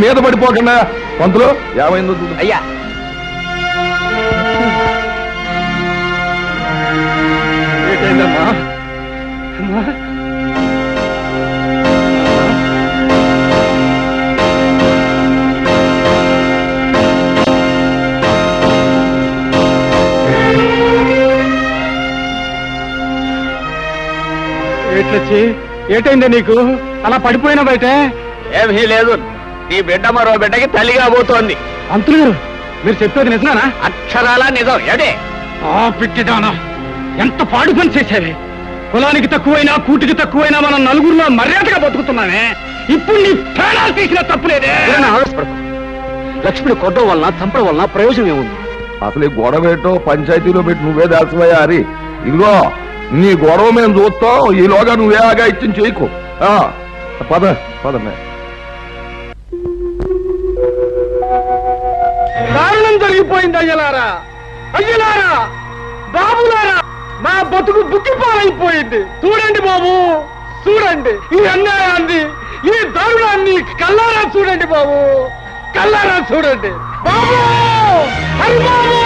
మీద పడిపోకుండా. పంతులు ఏమైందో అయ్యా ఏంటమ్మా? ఏట్లొచ్చి ఏటైందే నీకు? అలా పడిపోయినా బయట ఏమీ లేదు. నీ బిడ్డ మరో బిడ్డకి తల్లిగా పోతోంది. అంతులు గారు మీరు చెప్పేది నిజమేనా? అక్షరాలా నిజం. ఏడే ఆ పిట్టిదానా, ఎంత పాడు పని చేశావే. కులానికి తక్కువైనా కూటికి తక్కువైనా మనం నలుగురిలో మర్యాదగా బతుకుతున్నానే. ఇప్పుడు నీ ప్రాణాలు తీసిన తప్పులేదే. లక్ష్మిని కొట్టడం వలన చంపడం వలన ప్రయోజనం ఏముంది? అసలు ఈ గొడవ ఏంటో పంచాయతీలో పెట్టి నువ్వే దాల్సిపోయా హరి. ఇదిగో నీ గొడవ మేము చూస్తాం, ఈలోగా నువ్వే ఆగా ఇచ్చిన చేయకు. పద పదమే. దారుణం జరిగిపోయింది అయ్యలారా, అయ్యలారా, బాబులారా. నా బతుకు బుక్కిపాలైపోయింది. చూడండి బాబు, చూడండి ఈ అన్యాయాన్ని, ఈ దారుణాన్ని కల్లారా చూడండి బాబు, కల్లారా చూడండి బాబు. హరి బాబు,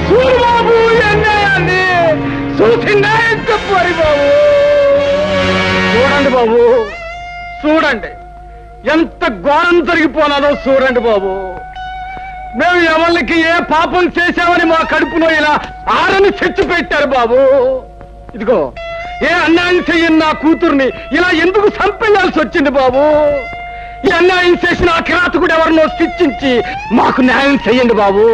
చూడు బాబు ఈ అన్యాయాన్ని, చూసిందా చెప్పు హరి బాబు. చూడండి బాబు, చూడండి ఎంత ఘోరం జరిగిపోనాదో చూడండి బాబు. మేము ఎవరికి ఏ పాపం చేశామని మా కడుపులో ఇలా ఆరని చెట్టు పెట్టారు బాబు. ఇదిగో ఏ అన్యాయం చెయ్యని నా కూతుర్ని ఇలా ఎందుకు చంపేయాల్సి వచ్చింది బాబు. ఈ అన్యాయం చేసిన ఆ కిరాతకుడు ఎవరినో శిక్షించి మాకు న్యాయం చెయ్యండి బాబు.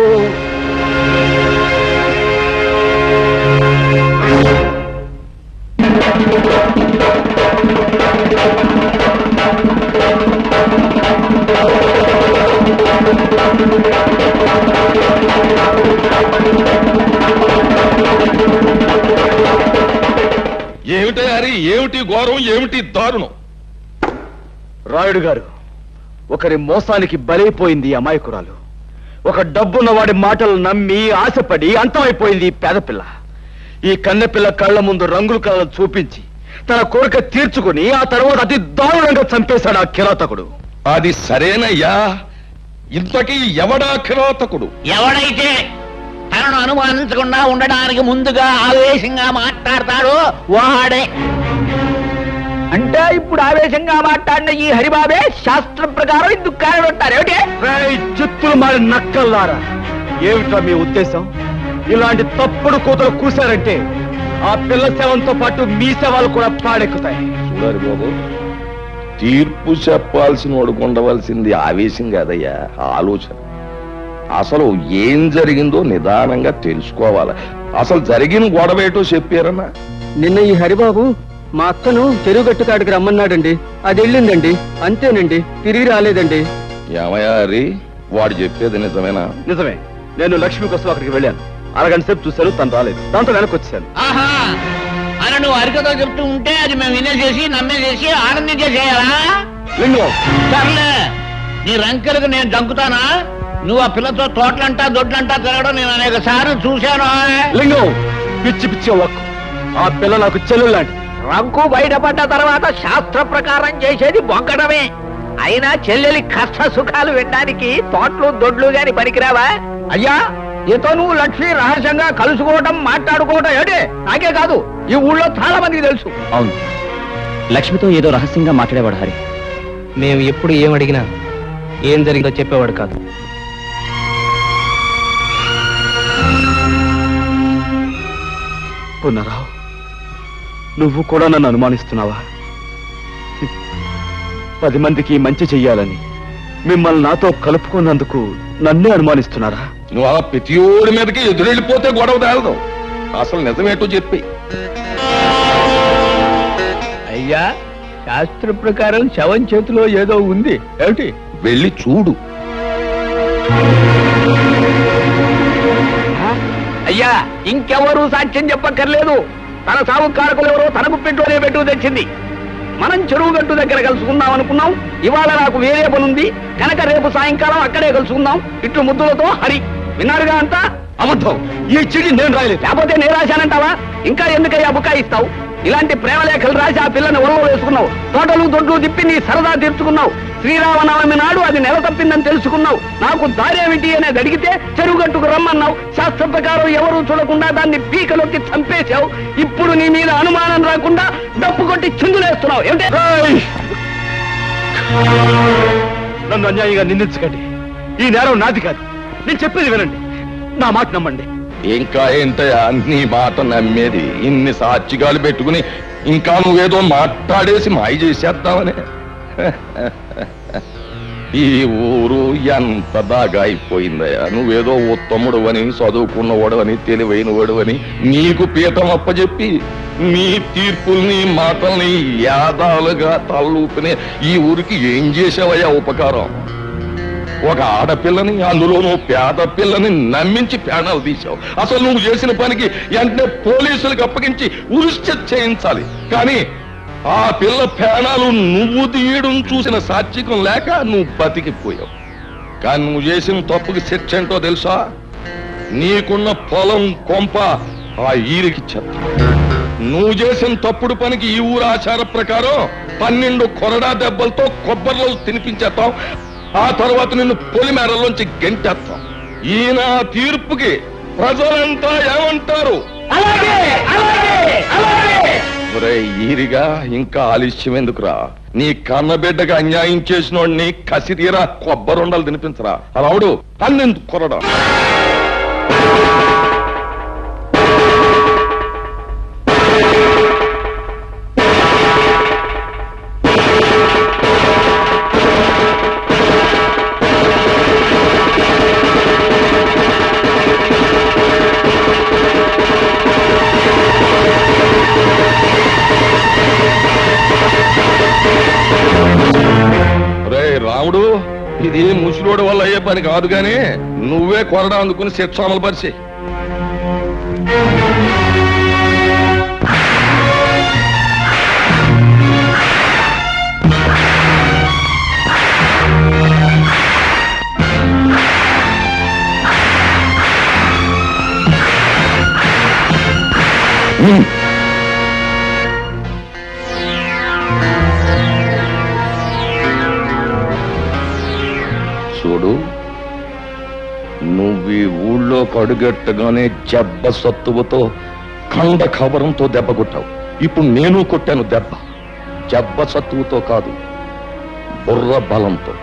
ఏమిటి హరి, ఏమిటి ఘోరం, ఏమిటి దారుణం? రాయుడు గారు, ఒకరి మోసానికి బలైపోయింది అమాయకురాలు. ఒక డబ్బున్న వాడి మాటలు నమ్మి ఆశపడి అంతమైపోయింది ఈ పేదపిల్ల. ఈ కన్నెపిల్ల కళ్ళ ముందు రంగుల కళలు చూపించి తన కోరిక తీర్చుకుని ఆ తర్వాత అతి దారుణంగా చంపేశాడు ఆ కిరాతకుడు. అది సరేనయ్యా, ఇంతకీ ఎవడా కిరాతకుడు? ఎవడైతే తనను అనుమానించకుండా ఉండడానికి ముందుగా ఆవేశంగా మాట్లాడతాడో వాడే. అంటే ఇప్పుడు ఆవేశంగా మాట్లాడిన ఈ హరిబాబే శాస్త్రం ప్రకారం ఇందుకు కారణం ఉంటారు. ఏమిటి చిత్తులు మారి నక్కల్లారా, ఏమిటా మీ ఉద్దేశం? ఇలాంటి తప్పుడు కూతురు కూశారంటే ఆ పిల్ల శవంతో పాటు మీ శవాలు కూడా పాడెక్కుతాయి. చూడాలి బాబు, తీర్పు చెప్పాల్సిన వాడుకు ఉండవలసింది ఆవేశం కాదయ్యా, ఆలోచన. అసలు ఏం జరిగిందో నిదానంగా తెలుసుకోవాలి. అసలు జరిగిన గొడవ ఏటో చెప్పారన్నా? నిన్న ఈ హరిబాబు మా అక్కను చెరువు గట్టు కాడికి రమ్మన్నాడండి. అది వెళ్ళిందండి, అంతేనండి, తిరిగి రాలేదండి. ఏమయ్యా హరి, వాడు చెప్పేది నిజమేనా? నిజమే. నేను లక్ష్మి కోసం అక్కడికి వెళ్ళాను. అరగంట సేపు చూశాను, తను రాలేదు. దాంతో వెనక్కి వచ్చాను. ఆహా అని నువ్వు అరికతో చెప్తూ ఉంటే అది మేము వినేసేసి నమ్మేసేసి ఆనందించేసేయాలా? సర్లే, నీ రంకెలకు నేను దంకుతానా? నువ్వు ఆ పిల్లతో తోటలంటా దొడ్లంటా తిరగడం నేను అనేక సార్లు చూశాను. లింగం, పిచ్చి పిచ్చి వక్కు. ఆ పిల్ల నాకు చెల్లెలు లాంటి. రంకు బయటపడ్డ తర్వాత శాస్త్ర ప్రకారం చేసేది బొంకడమే. అయినా చెల్లెలి కష్ట సుఖాలు వినడానికి తోటలు దొడ్లు గాని పనికిరావా? అయ్యా, నీతో నువ్వు లక్ష్మి రహస్యంగా కలుసుకోవడం మాట్లాడుకోవడం ఏడే నాకే కాదు, ఈ ఊళ్ళో చాలా మందికి తెలుసు. అవును, లక్ష్మితో ఏదో రహస్యంగా మాట్లాడేవాడు హరి. మేము ఎప్పుడు ఏం అడిగినా ఏం జరిగిందో చెప్పేవాడు కాదు. పునరావు, నువ్వు కూడా నన్ను అనుమానిస్తున్నావా? 10 మందికి మంచి చెయ్యాలని మిమ్మల్ని నాతో కలుపుకున్నందుకు నన్నే అనుమానిస్తున్నారా? నువ్వు ఆ ప్రతియోడి మీదకి ఎదురెళ్ళిపోతే గొడవ తేలదు. అసలు నిజమేటో చెప్పి. అయ్యా, శాస్త్ర ప్రకారం శవం చేతిలో ఏదో ఉంది. ఏమిటి? వెళ్ళి చూడు. అయ్యా, ఇంకెవరూ సాక్ష్యం చెప్పక్కర్లేదు. తన సాగు కారకులు ఎవరో తన గుప్పింట్లోనే పెట్టు తెచ్చింది. మనం చెరువు గట్టు దగ్గర కలుసుకుందాం అనుకున్నాం. ఇవాళ నాకు వేరే పనుంది కనుక రేపు సాయంకాలం అక్కడే కలుసుకుందాం. ఇట్లు ముద్దులతో హరి. విన్నారుగా అంతా? అబద్ధం. ఈ చిడి నేను రాయలేదు. లేకపోతే నేను రాశానంటావా? ఇంకా ఎందుకయ్యా బుకాయిస్తావు? ఇలాంటి ప్రేమలేఖలు రాసి ఆ పిల్లని ఒళ్ళో వేసుకున్నావు. తోటలు దొడ్లు తిప్పి నీ సరదా తీర్చుకున్నావు. శ్రీరామనవమి నాడు అది నెల తప్పిందని తెలుసుకున్నావు. నాకు దారేమిటి అనేది అడిగితే చెరువుగట్టుకు రమ్మన్నావు. శాస్త్ర ప్రకారం ఎవరూ చూడకుండా దాన్ని పీకలోకి చంపేశావు. ఇప్పుడు నీ మీద అనుమానం రాకుండా డప్పు కొట్టి చిందులేస్తున్నావు. ఏమిటి? నన్ను అన్యాయంగా నిందించకండి. ఈ నేరం నాది కాదు. నేను చెప్పేది వినండి, నా మాట నమ్మండి. ఇంకా ఏంటయ్యా నీ మాట నమ్మేది? ఇన్ని సాక్షిగాలు పెట్టుకుని ఇంకా నువ్వేదో మాట్లాడేసి మాయ చేసేస్తావనే. ఈ ఊరు ఎంత బాగా అయిపోయిందయ్యా. నువ్వేదో ఉత్తముడు అని, చదువుకున్నవాడు అని, తెలివైనవాడు అని నీకు పీఠం అప్పచెప్పి నీ తీర్పుల్ని మాటల్ని యాదాలుగా తలూపినే ఈ ఊరికి ఏం చేసావయ్యా ఉపకారం? ఒక ఆడపిల్లని, అందులోనూ పేద పిల్లని నమ్మించి ప్రాణాలు తీశావు. అసలు నువ్వు చేసిన పనికి వెంటనే పోలీసులకు అప్పగించి ఉరిష్ట చేయించాలి. కానీ ఆ పిల్ల ప్రాణాలు నువ్వు తీయడం చూసిన సాత్వికం లేక నువ్వు బతికిపోయావు. కానీ నువ్వు చేసిన తప్పుకి శిక్ష ఏంటో తెలుసా? నీకున్న పొలం కొంప ఆ ఈరికి చెత్త. నువ్వు చేసిన తప్పుడు పనికి ఈ ఊరు ఆచార ప్రకారం 12 కొరడా దెబ్బలతో కొబ్బరిలో తినిపించేస్తాం. ఆ తర్వాత నిన్ను పొలిమేరలోంచి గెంటేస్తాం. ఈయన తీర్పుకి ప్రజలంతా ఏమంటారు? ఈరిగా ఇంకా ఆలస్యం ఎందుకురా? నీ కన్నబిడ్డగా అన్యాయం చేసినోడిని కసిరీరా కొబ్బరుండలు తినిపించరా. రావుడు 12 కొరడా. రాముడు, ఇది ముసలోడు వల్ల అయ్యే పని కాదు గాని నువ్వే కొరడా అందుకుని శిక్ష అమలు పరిచి. చూడు, నువ్వు ఈ ఊళ్ళో కడుగెట్టగానే జబ్బ సత్తువతో కండ కవరంతో దెబ్బ కొట్టావు. ఇప్పుడు నేను కొట్టాను దెబ్బ. జబ్బ సత్తువతో కాదు, బుర్ర బలంతో.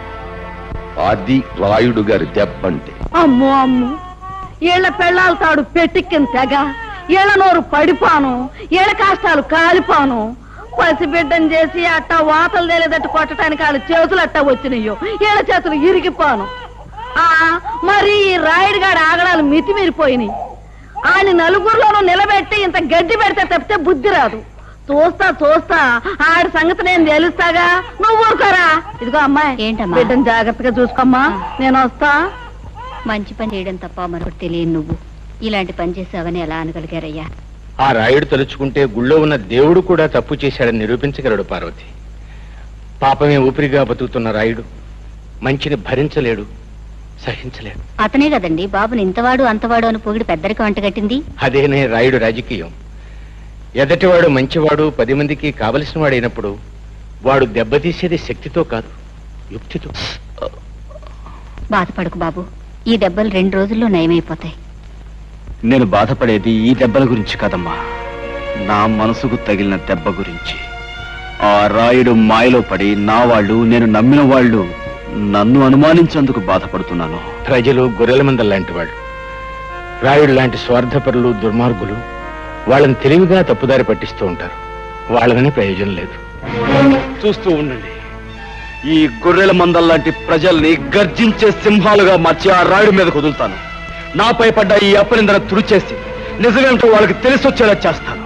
అది రాయుడు గారి దెబ్బ అంటే. అమ్మో అమ్మో, ఏళ్ల పెళ్ళాలు తాడు పెట్టిక్కిన తెగ, ఏళ్ల నోరు పడిపాను, ఏళ్ల కాష్టాలు కాలిపాను. పసిబిడ్డను చేసి అట్టా వాతలు తేలేదట్టు కొట్టడానికి వాళ్ళ చేతులు అట్టా వచ్చినాయో, ఏళ్ల చేతులు ఇరిగిపోను. మరి ఈ రాయుడు గాడి ఆగడాలు మితిమీరిపోయినాయి. ఆయన నలుగురిలోనూ నిలబెట్టి ఇంత గడ్డి పెడితే తప్పితే బుద్ధి రాదు. చూస్తా ఆడి సంగతి నేను తెలుస్తాగా. నువ్వు ఊరుకోరా. ఇదిగో అమ్మాయి, ఏంటమ్మా, బిడ్డను జాగ్రత్తగా చూసుకోమ్మా. నేను వస్తా. మంచి పని చేయడం తప్ప మరొకటి తెలియదు. నువ్వు ఇలాంటి పని చేసావని ఎలా అనగలిగారయ్యా? ఆ రాయుడు తలుచుకుంటే గుళ్ళో ఉన్న దేవుడు కూడా తప్పు చేశాడని నిరూపించగలడు పార్వతి. పాపమే ఊపిరిగా బతుకుతున్న రాయుడు మంచిని భరించలేడు, సహించలేడు. అతనే కదండి బాబుని ఇంతవాడు అంతవాడు అని పొగిడి పెద్దరికి వంటగట్టింది. అదేనే రాయుడు రాజకీయం. ఎదటివాడు మంచివాడు 10 మందికి కావలసిన వాడైనప్పుడు వాడు దెబ్బతీసేది శక్తితో కాదు, యుక్తితో. బాధపడకు బాబు, ఈ దెబ్బలు 2 రోజుల్లో నయమైపోతాయి. నేను బాధపడేది ఈ దెబ్బల గురించి కాదమ్మా, నా మనసుకు తగిలిన దెబ్బ గురించి. ఆ రాయుడు మాయలో పడి నా వాళ్ళు, నేను నమ్మిన వాళ్ళు నన్ను అనుమానించేందుకు బాధపడుతున్నాను. ప్రజలు గొర్రెల మందల లాంటి వాళ్ళు. రాయుడు లాంటి స్వార్థపరులు, దుర్మార్గులు వాళ్ళని తెలివిగా తప్పుదారి పట్టిస్తూ ఉంటారు. వాళ్ళని ప్రయోజనం లేదు. చూస్తూ ఉండండి, ఈ గొర్రెల మందల్లాంటి ప్రజల్ని గర్జించే సింహాలుగా మార్చి ఆ రాయుడు మీద కుదులుతాను. నాపై పడ్డ ఈ అపనిందన తుడిచేసి నిజమేమిటో వాళ్ళకి తెలిసొచ్చేలా చేస్తాను.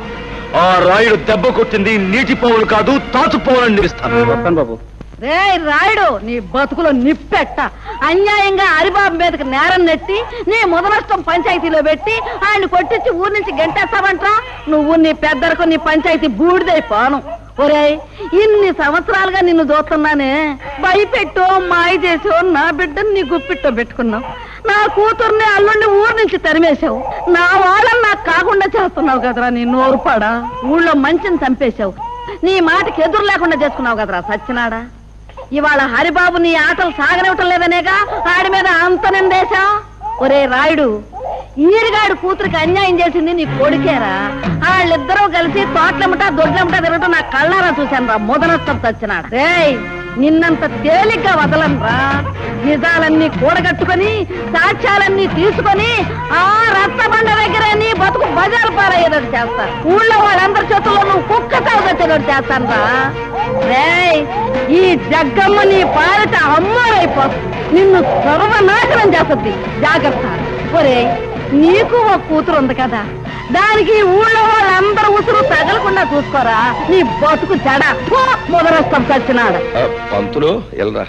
ఆ రాయుడు దెబ్బ కొట్టింది నీటి పావులు కాదు, తాచు పావులని నిలుస్తాను. బాబు, రే రాయుడు, నీ బతుకులో నిప్పెట్ట. అన్యాయంగా హరిబాబు మీదకి నేరం నెట్టి నీ ముదనష్టం పంచాయతీలో పెట్టి ఆయన కొట్టించి ఊరి నుంచి గంటేస్తావంట్రా. నువ్వు నీ పెద్దరకు నీ పంచాయతీ బూడిదైపోను. ఒరేయ్, ఇన్ని సంవత్సరాలుగా నిన్ను చూస్తున్నానే, భయపెట్టో మాయ చేసో నా బిడ్డను నీ గుప్పిట్టో పెట్టుకున్నావు. నా కూతుర్ని అల్లుండి ఊరి నుంచి తరిమేశావు. నా వాళ్ళని నాకు కాకుండా చేస్తున్నావు కదరా నీ నోరుపాడా. ఊళ్ళో మంచిని చంపేశావు. నీ మాటకి ఎదురు లేకుండా చేసుకున్నావు కదరా సచ్చినాడా. ఇవాళ హరిబాబు నీ ఆటలు సాగనివ్వటం లేదనేగా ఆడి మీద అంత నిందేశా. ఒరే రాయుడు, ఈరిగాడు కూతురికి అన్యాయం చేసింది నీ కొడుకేరా. వాళ్ళిద్దరూ కలిసి తోటలమ్మటా దొడ్లమ్మటా తిరగటం నా కళ్ళారా చూశాను రా. ముదనష్టం తెచ్చినాడు. రేయ్, నిన్నంత తేలిగ్గా వదలనరా. నిజాలన్నీ కూడగట్టుకొని సాక్ష్యాలన్నీ తీసుకొని ఆ రచ్చబండ దగ్గర నీ బతుకు బజారు పారయ్యేటట్టు చేస్తాను. ఊళ్ళో వాళ్ళందరి చేతుల్లో నువ్వు కుక్క తాగొచ్చేటట్టు చేస్తాను రా. రేయ్, ఈ జగ్గమ్మ నీ పాలిట అమ్మారైపోతుంది. నిన్ను సర్వనాశనం చేస్తుంది. జాగ్రత్త. ఒరే, నీకు ఒక కూతురు ఉంది కదా, దానికి ఊళ్ళో వాళ్ళందరూ ఉసురు తగలకుండా చూసుకోరా. నీ బతుకు చెడ మొదలొస్తాం చచ్చినాడు. పంతులు ఎల్రా.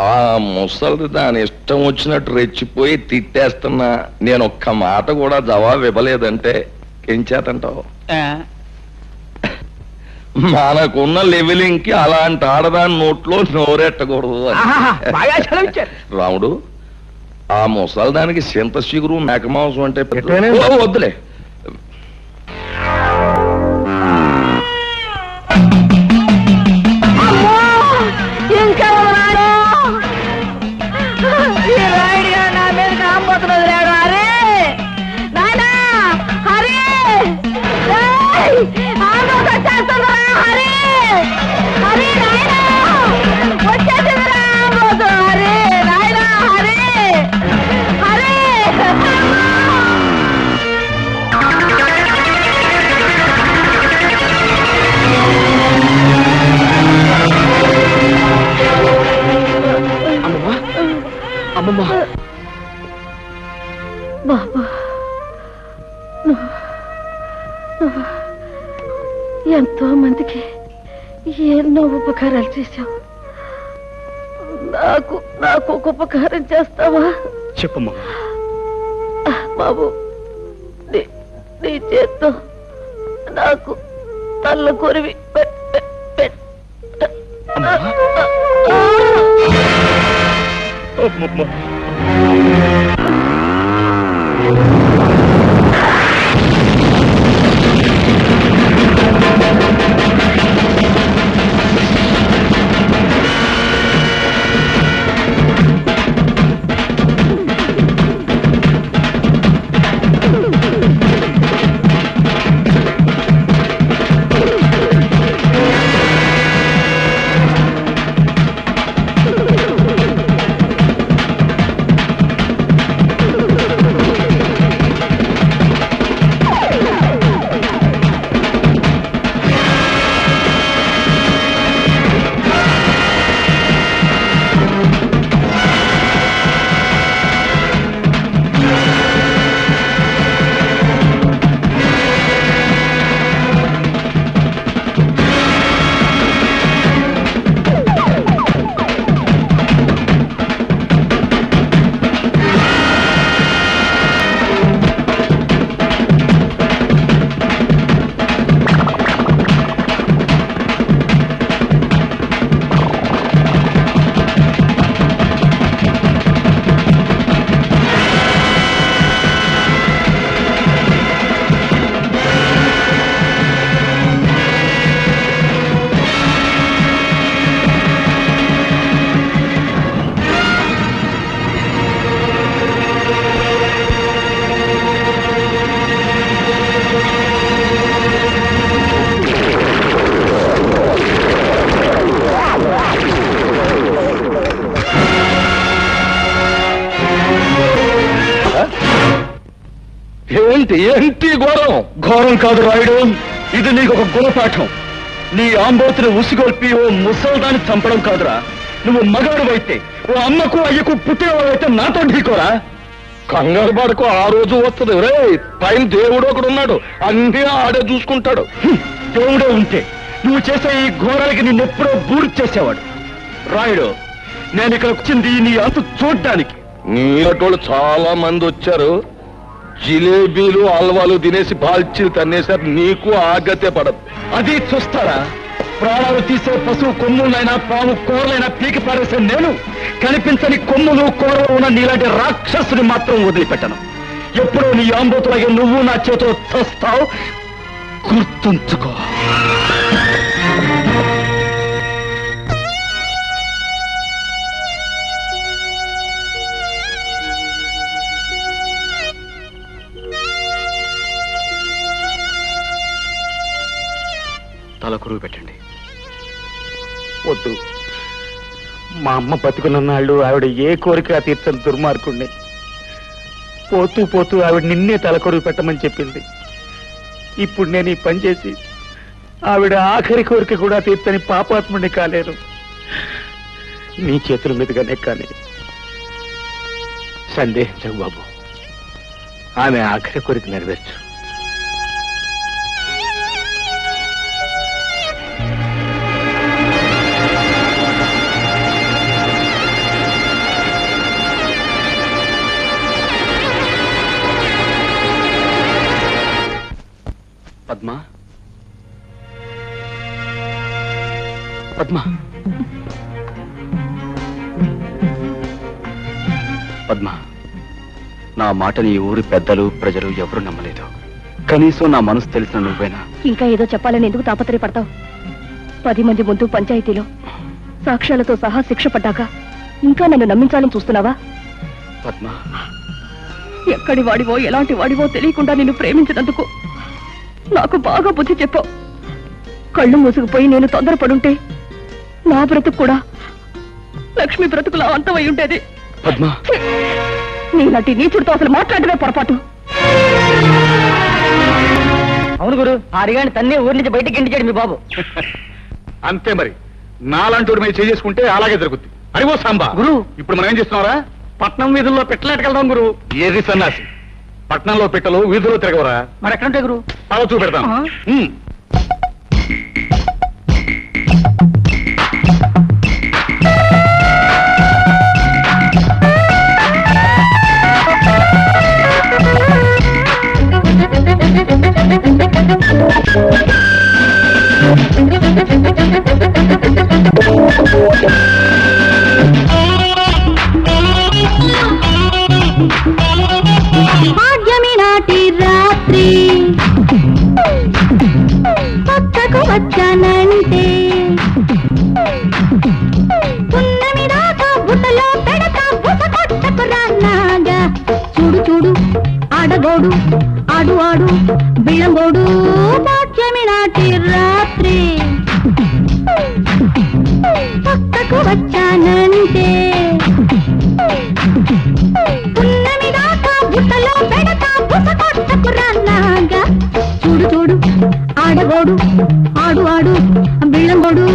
ఆ ముసలిది దాని ఇష్టం వచ్చినట్టు రెచ్చిపోయి తిట్టేస్తున్నా. నేను ఒక్క మాట కూడా జవాబు ఇవ్వలేదంటే ఏం చేతంటావు? మనకున్న లెవెలింగ్ కి అలాంటి ఆడదాని నోట్లో నోరెట్టకూడదు. రాముడు, ఆ ముసలి దానికి చింత చిగురు మేకమాంసం అంటే వద్దులే. ఇంకా నా మీద కాకపోతున్నది రాడు. అరే నాయనా, హరి వచ్చేస్తుందిరా. హరి హరి నాయనా, వచ్చేసిందిరా ఆంబోతు. హరి నాయనా, హరి హరి. అమ్మమ్మ, బాబా, ఎంతో మందికి ఎన్నో ఉపకారాలు చేశావు. నాకు నాకు ఒక ఉపకారం చేస్తావా? చెప్పమ్మా. బాబు, నీ చేత్తో నాకు తల్ల కొరివి ఏంటి ఘోరం? ఘోరం కాదు రాయుడు, ఇది నీకు ఒక గుణపాఠం. నీ ఆంబోతుని ఉసిగొల్పి ఓ ముసల్దాన్ని చంపడం కాదురా. నువ్వు మగాడు అయితే ఓ అమ్మకు అయ్యకు పుట్టినవాడైతే నాతో ఢీకోరా. కంగారు పడుకో, ఆ రోజు వస్తుంది. రే, పైన దేవుడు ఒకడు ఉన్నాడు, అన్నీ ఆడే చూసుకుంటాడు. దేవుడే ఉంటే నువ్వు చేసే ఈ ఘోరాలకి నిన్నెప్పుడో బూర్తి చేసేవాడు. రాయుడు, నేను ఇక్కడ వచ్చింది నీ అంతు చూడ్డానికి. నీలటోళ్ళు చాలా మంది వచ్చారు. జిలేబీలు హల్వాలు తినేసి బాల్చీలు తన్నేశారు. నీకు ఆగతే పడదు. అది చూస్తారా? ప్రాణాలు తీసే పశువు కొమ్ములైనా పాము కూరలైనా పీకి పారేసే నేను కనిపించని కొమ్ములు కూరలు ఉన్న నీలాంటి రాక్షసుని మాత్రం వదిలిపెట్టను. ఎప్పుడో నీ ఆంబోతులాగే నువ్వు నా చేతిలో చస్తావు, గుర్తుంచుకో. కురువు పెట్టండి. వద్దు, మా అమ్మ బతుకున్నన్నాళ్ళు ఆవిడ ఏ కోరిక తీర్చని దుర్మార్గుణ్ణి. పోతూ పోతూ ఆవిడ నిన్నే తలకొరువు పెట్టమని చెప్పింది. ఇప్పుడు నేను ఈ పని చేసి ఆవిడ ఆఖరి కోరిక కూడా తీర్చని పాపాత్ముడిని కాలేను. నీ చేతుల మీదుగానే కానీ. సందేహించవు బాబు, ఆమె ఆఖరి కోరిక నెరవేర్చు. పద్మా, పద్మా, పద్మా, నా మాటని ఈ ఊరి పెద్దలు ప్రజలు ఎవరు నమ్మలేదు. కనీసం నా మనసు తెలిసిన నువ్వేనా? ఇంకా ఏదో చెప్పాలని ఎందుకు తాపత్రయపడతావు? 10 మంది ముందు పంచాయతీలో సాక్ష్యాలతో సహా శిక్ష పడ్డాక ఇంకా నన్ను నమ్మించాలని చూస్తున్నావా? పద్మా, ఎక్కడి వాడివో ఎలాంటి వాడివో తెలియకుండా నిన్ను ప్రేమించినందుకు నాకు బాగా బుద్ధి చెప్పావు. కళ్ళు మూసుకుపోయి నేను తొందరపడుంటే నా బ్రతుకు కూడా లక్ష్మి బ్రతుకులా అంతమై ఉండేది. పద్మా, నీలాంటి నీచుడితో అసలు మాట్లాడమే పొరపాటు. అవును గురు, ఆరిగాని తన్నే ఊరి నుంచి బయటకి ఇంటికాడు మీ బాబు. అంతే మరి. నాలాంటి మీద చేసుకుంటే అలాగే జరుగుద్ది. అరివో సాంబా గురు, ఇప్పుడు మనం ఏం చేస్తున్నారా? పట్నం వీధుల్లో పెట్టలేటకెళ్దాం గురు. ఏది సన్నాసి, పట్నంలో పెట్టలు వీధుల్లో తిరగవరా? మరి ఎక్కడుంటాయి గురు? అలా చూపెడతాను. భాగ్యమి నాటి రాత్రి పక్కకు వచ్చానంటే పున్నమి దాకా బుట్టలో పెడతా బుస కొట్టకు రాగా. చూడు చూడు ఆడగోడు ఆడు ఆడు బిళ్ళగోడు. భాగ్యమి నాటి రాత్రి పక్కకు వచ్చానంటే పున్నమి దాకా బుట్టలో పెడతా బుస కొట్టకు రాగా. చూడు చూడు ఆడగోడు ఆడు ఆడు బిళ్ళగోడు.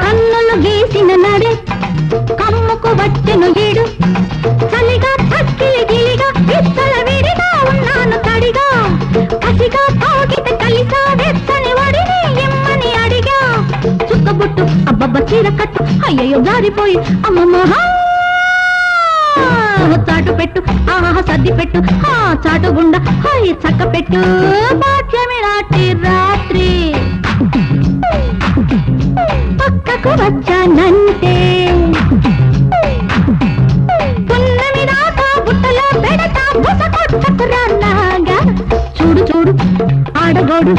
కన్నులు గీసిన నడే కమ్ముకు వచ్చెను ఈడు. చలిగా పక్కిలి గిలిగా విత్తల విడిగా ఉన్నాను తడిగా. కసిగా తాగిత కలిసా వెచ్చని వడిని ఇమ్మని అడిగా. చుక్కబుట్టు అబ్బబ్బ చీర కట్టు అయ్యయ్యో జారిపోయి అమ్మమ్మ. చాటు పెట్టు ఆహా సర్ది పెట్టు చాటు గుండా హాయి చక్క పెట్టు. భాగ్యమి నాటి రాత్రి పక్కకు వచ్చానంటే పున్నమి దాకా బుట్టలో పెడతా బుస కొట్టకు రాగా. చూడు చూడు ఆడగోడు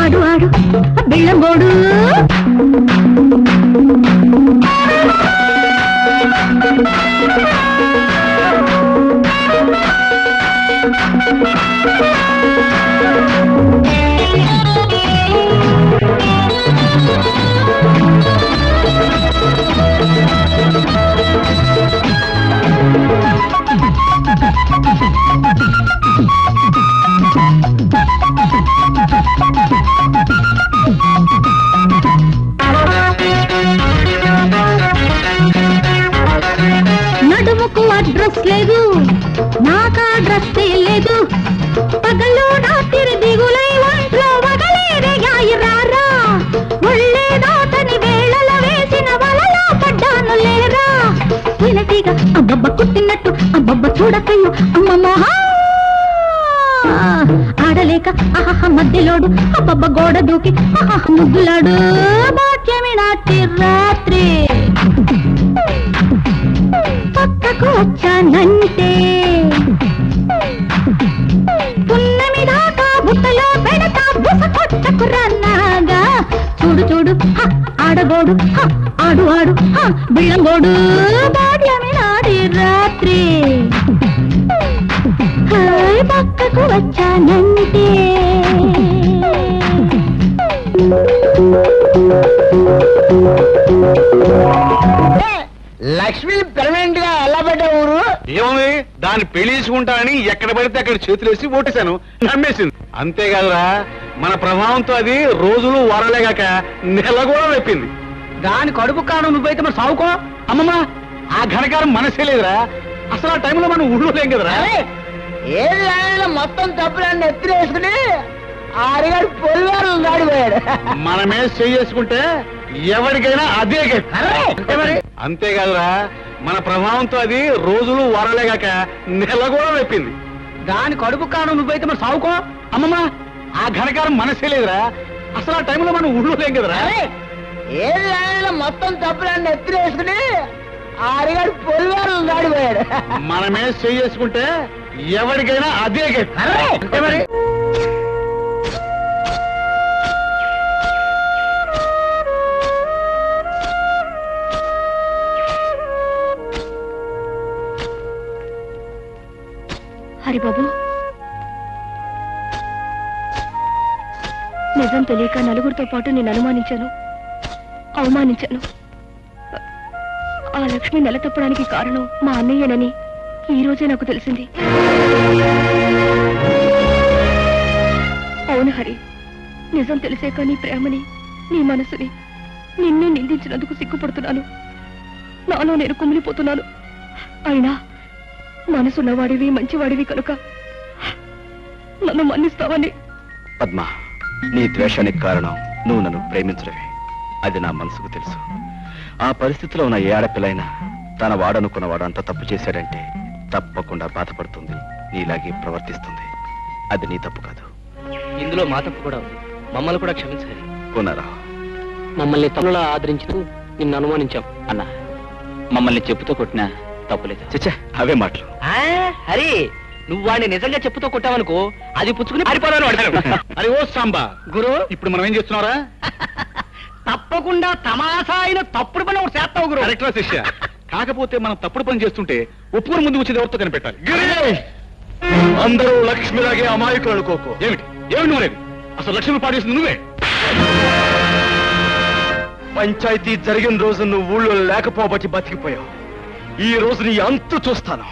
ఆడు ఆడు బిళ్ళగోడు. నడుముకు అడ్రస్ లేదు నాకు అడ్రస్ లేదు. పగలు రాత్రి దిగులై ఒంట్లో వగలేరయ్యాయి రారా. ఒళ్ళే దాటని వేళల వేసిన వలలో పడ్డాను లేరా. తినటిగా అబ్బబ్బ కుట్టినట్టు అబ్బబ్బ చూడకయ్యో అమ్మమ్మ. ఆడ చూడలేక ఆహా మధ్యలోడు అబ్బబ్బ గోడ దూకి ఆహా ముద్దులాడు భాగ్యమి నాటి రాత్రి పక్కకు వచ్చానంటే పున్నమి దాకా బుట్టలో పెడతా బుస కొట్టకు రన్నాగా చూడు చూడు ఆడగోడు ఆడు ఆడు బిళ్ళంగోడు భాగ్యమి నాటి రాత్రి పక్కకు వచ్చానంటే లక్ష్మి పెర్మనెంట్ గా ఎలా పెట్టా ఊరు ఏముంది దాన్ని పెళ్లించుకుంటానని ఎక్కడ పడితే అక్కడ చేతులేసి ఓటేశాను నమ్మేసింది అంతేకాదురా మన ప్రభావంతో అది రోజులు వారాలేగాక నెల కూడా వెప్పింది దాని కడుపు కాను నువ్వైతే మరి సావుకో అమ్మమ్మ ఆ ఘనకారం మనసే లేదురా అసలు ఆ టైంలో మనం ఊళ్ళో లేం కదరా ఏది ఆయన మొత్తం తప్పులన్నీ ఎత్తిరేసుకుని ఆరిగాడు పొలివారు దాడిపోయాడు మనమే చేసుకుంటే ఎవరికైనా అదే మరి అంతేకాదురా మన ప్రభావంతో అది రోజులు వారాలేగాక నెల కూడా వెప్పింది దాని కడుపు కాను నువ్వైతే మరి సావుకో అమ్మమ్మ ఆ ఘనకారం మనసే లేదురా అసలు ఆ టైంలో మనం ఊళ్ళో లేం కదరా ఏది ఆయన మొత్తం తప్పులన్నీ ఎత్తిరేసుకుని ఆరిగాడు పొలివారు దాడిపోయాడు మనమే చేసుకుంటే ఎవరికైనా అదే మరి హరిబాబు నిజం తెలియక నలుగురితో పాటు నేను అనుమానించాను, అవమానించాను. ఆ లక్ష్మి నెల తప్పడానికి కారణం మా అన్నయ్యనని ఈ రోజే నాకు తెలిసింది. అవును హరి, నిజం తెలిసాక నీ ప్రేమని, నీ మనసుని, నిన్ను నిందించినందుకు సిగ్గుపడుతున్నాను. నాలో నేను కుమిలిపోతున్నాను. అయినా మనసున్నవాడివి, మంచివాడివి కనుక నన్ను మన్నిస్తావని. పద్మ, నీ ద్వేషానికి కారణం నువ్వు నన్ను ప్రేమించడమే. అది నా మనసుకు తెలుసు. ఆ పరిస్థితిలో ఉన్న ఏ ఆడపిల్లైనా తన వాడనుకున్నవాడు అంత తప్పు చేశాడంటే తప్పకుండా బాధపడుతుంది, నీలాగే ప్రవర్తిస్తుంది. అది నీ తప్పు కాదు. ఇందులో మా తప్పు కూడా ఉంది. మమ్మల్ని కూడా క్షమించాలి. కొన్నారా? మమ్మల్ని తనులా ఆదరించు నిన్ను అనుమానించాం అన్నా, మమ్మల్ని చెప్పుతో కొట్టినా తప్పులేదు. చచ్చా, అవే మాటలు. హరి, నువ్వు వాడిని నిజంగా చెప్పుతో కొట్టావనుకో, అది పుచ్చుకుని పారిపోదాను వాడాను. అరే ఓ సాంబా గురు, ఇప్పుడు మనం ఏం చేస్తున్నారా? తప్పకుండా తమాషా అయిన తప్పుడు పని ఒకటి చేస్తావు గురు. కరెక్ట్రా శిష్య. కాకపోతే మనం తప్పుడు పని చేస్తుంటే ఒప్పుకొని ముందు వచ్చేది ఎవరితో కనిపెట్టాలి. అందరూ లక్ష్మిలాగే అమాయకులు అనుకోకు. ఏమిటి ఏమి నువ్వు లేదు? అసలు లక్ష్మి పాడేసింది నువ్వే. పంచాయతీ జరిగిన రోజు నువ్వు ఊళ్ళో లేకపోబట్టి బతికిపోయావు. ఈ రోజు నీ అంతు చూస్తాను.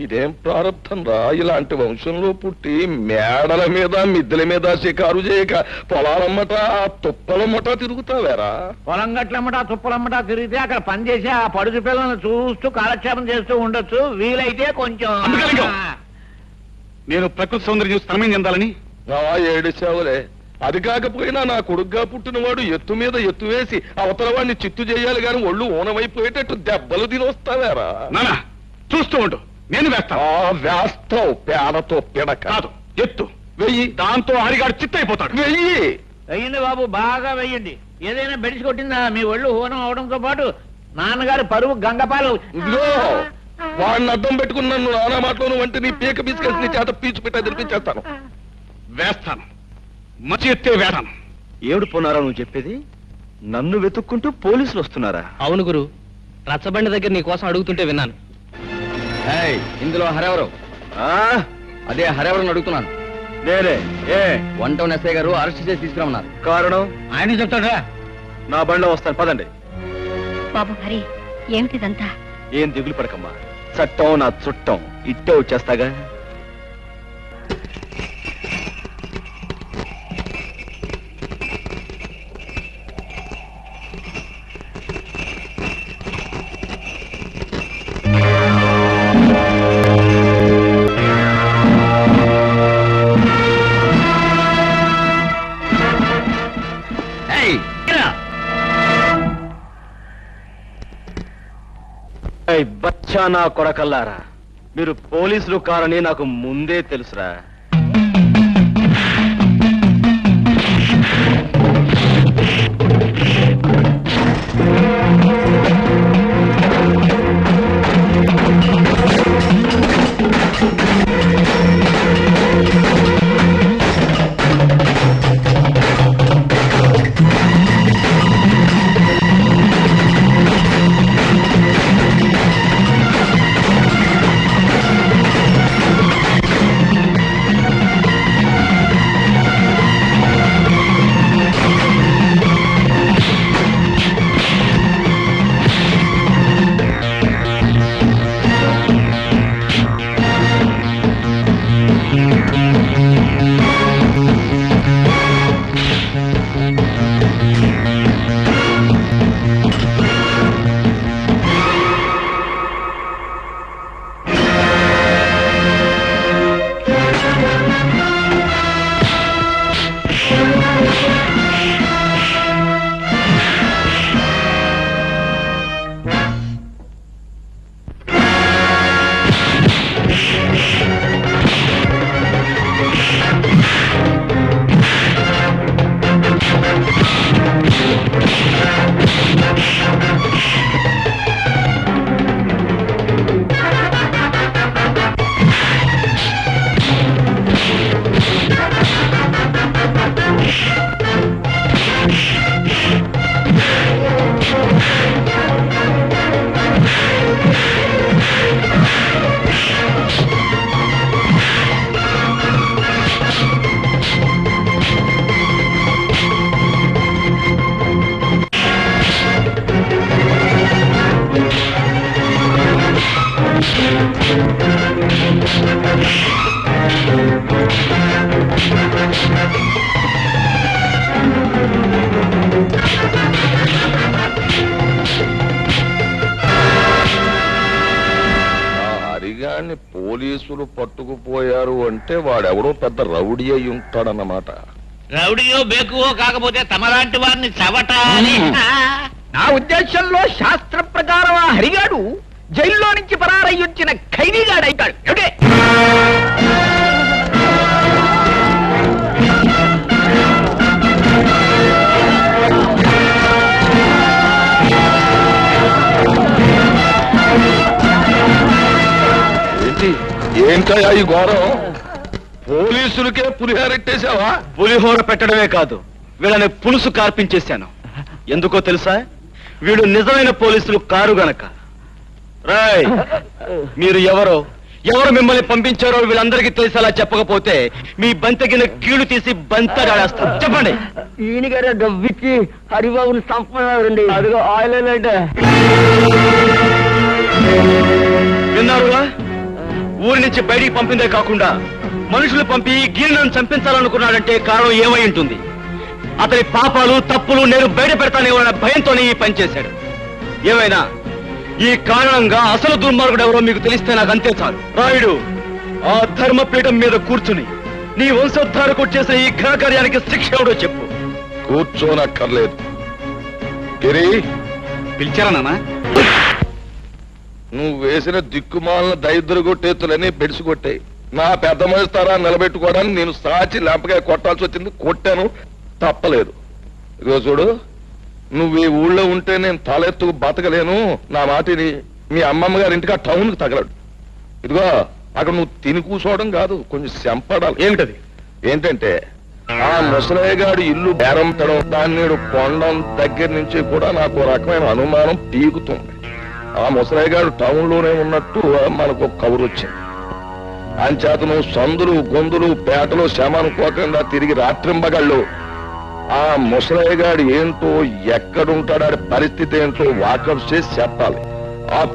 ఇదేం ప్రారంభం రా, ఇలాంటి వంశంలో పుట్టి మేడల మీద మిద్దెల మీద షికారు చేయక పొలాలమ్మట తుప్పలమ్మట తిరుగుతావేరా? పొలం గట్లమ్మట తుప్పలమ్మట తిరిగితే అక్కడ పని చేసి ఆ పడుచు పిల్లలను చూస్తూ కాలక్షేపం చేస్తూ ఉండొచ్చు. వీలైతే కొంచెం నేను ప్రకృతి సౌందర్యం చూసి తనమేం చెందాలని ఏడిచావులే. అది కాకపోయినా నా కొడుగ్గా పుట్టినవాడు ఎత్తు మీద ఎత్తు వేసి అవతల వాడిని చిత్తు చేయాలి గాని ఒళ్ళు ఊనమైపోయేటట్టు దెబ్బలు తినొస్తావేరా? నానా చూస్తూ ఉండు, నేను వేస్తాను. వేస్తావు పేడతో పిడక కాదు, ఎత్తు వెయ్యి. దాంతో హరిగాడు చిత్తైపోతాడు. వెయ్యి. వెయ్యండి బాబు, బాగా వెయ్యండి. ఏదైనా బెడిసి కొట్టిందా? మీ ఒళ్ళు హోనం అవడంతో పాటు నాన్నగారి పరువు గంగపాలు. ఇదిగో వాడిని అడ్డం పెట్టుకుని నన్ను నానా మాటలోను వంటి నీ పీక బీసుకెళ్ళి నీ చేత పీచు పెట్టా తినిపించేస్తాను. వేస్తాను, మంచి ఎత్తే వేస్తాను. ఏడు పోనారా నువ్వు చెప్పేది? నన్ను వెతుక్కుంటూ పోలీసులు వస్తున్నారా? అవును గురు, రచ్చబండి దగ్గర నీ కోసం అడుగుతుంటే విన్నాను. ఇందులో హరెవరు? అదే హరెవరని అడుగుతున్నాను. నేనే. ఏ 1 ఎస్ఐ గారు అరెస్ట్ చేసి తీసుకురమ్మన్నారు. కారణం ఆయన చెప్తాడా? నా బండిలో వస్తాను, పదండి. బాబు హరి, ఏమిటిదంతా? ఏం దిగులు పడకమ్మా, చట్టం నా చుట్టం, ఇట్టే వచ్చేస్తాగా. బచ్చా నా కొడకల్లారా, మీరు పోలీసులు కారని నాకు ముందే తెలుసురా. హరిగాన్ని పోలీసులు పట్టుకుపోయారు అంటే వాడెవడో పెద్ద రౌడీ అయి ఉంటాడన్నమాట. రౌడీయో బేకువో కాకపోతే తమలాంటి వారిని చవటాలి. నా ఉద్దేశంలో శాస్త్ర ప్రకారం ఆ హరిగాడు జైల్లో నుంచి పరారయ్యొచ్చిన ఖైదీగాడు అవుతాడు. ఏమిటే? ఏంటయ్యా ఈ ఘోరం? పోలీసులకే పులిహోరెట్టేశావా? పులిహోర పెట్టడమే కాదు, వీళ్ళని పులుసు కార్పించేశాను. ఎందుకో తెలుసా? వీడు నిజమైన పోలీసులు కారు గనక. రాయ్, మీరు ఎవరు మిమ్మల్ని పంపించారో వీళ్ళందరికీ తెలిసేలా చెప్పకపోతే మీ బంతగిన కీళ్లు తీసి బంతడాడేస్తాను. చెప్పండి. ఈయన గారు డబ్బిచ్చి హరిబాబుని సంపన్నారండి. అదిగో ఆయిల్ అంటే విన్నారుగా? ఊరి నుంచి బయటికి పంపిందే కాకుండా మనుషులు పంపి గిరినను చంపించాలనుకున్నాడంటే కారణం ఏమై ఉంటుంది? అతని పాపాలు తప్పులు నేను బయట పెడతానేమన్న భయంతోనే ఈ పని చేశాడు. ఏమైనా ఈ కారణంగా అసలు దుర్మార్గుడు ఎవరో మీకు తెలిస్తే నాకు అంతే చాలు. రాయుడు, ఆ ధర్మపీఠం మీద కూర్చుని నీ వంశోద్ధారకు చేసిన ఈ ఘనకార్యానికి శిక్ష ఎవడో చెప్పు. కూర్చోనక్కర్లేదు. గిరి, పిలిచారా నాన్న? నువ్వు వేసిన దిక్కుమాలిన దైద్రు కొట్టేతులని బెడిసికొట్టాయి. నా పెద్ద మనిస్తారా నిలబెట్టుకోవడానికి నేను సాచి లేంపకాయ కొట్టాల్సి వచ్చింది. కొట్టాను, తప్పలేదు. ఇదిగో చూడు, నువ్వు ఈ ఊళ్ళో ఉంటే నేను తలెత్తుకు బతకలేను. నా మాటిని మీ అమ్మమ్మ గారి ఇంటికి ఆ టౌన్కి తగలడు. ఇదిగో అక్కడ నువ్వు తిని కూర్చోవడం కాదు, కొంచెం చెంపడాలి. ఏమిటది? ఏంటంటే ఆ ముసలయ్యగాడు ఇల్లు బేరంపడం, దాన్ని కొండం దగ్గర నుంచి కూడా నాకు రకమైన అనుమానం పీకుతుంది. ఆ ముసలయ్యగాడు టౌన్ లోనే ఉన్నట్టు మనకు కబురు వచ్చింది. అంచేత నువ్వు సందులు గొంతులు పేటలు శ్రమ అనుకోకుండా తిరిగి రాత్రింబగళ్ళు ఆ ముసలయ్యగాడు ఏంటో, ఎక్కడుంటాడు, పరిస్థితి ఏంటో వాకప్ చేసి చెప్పాలి.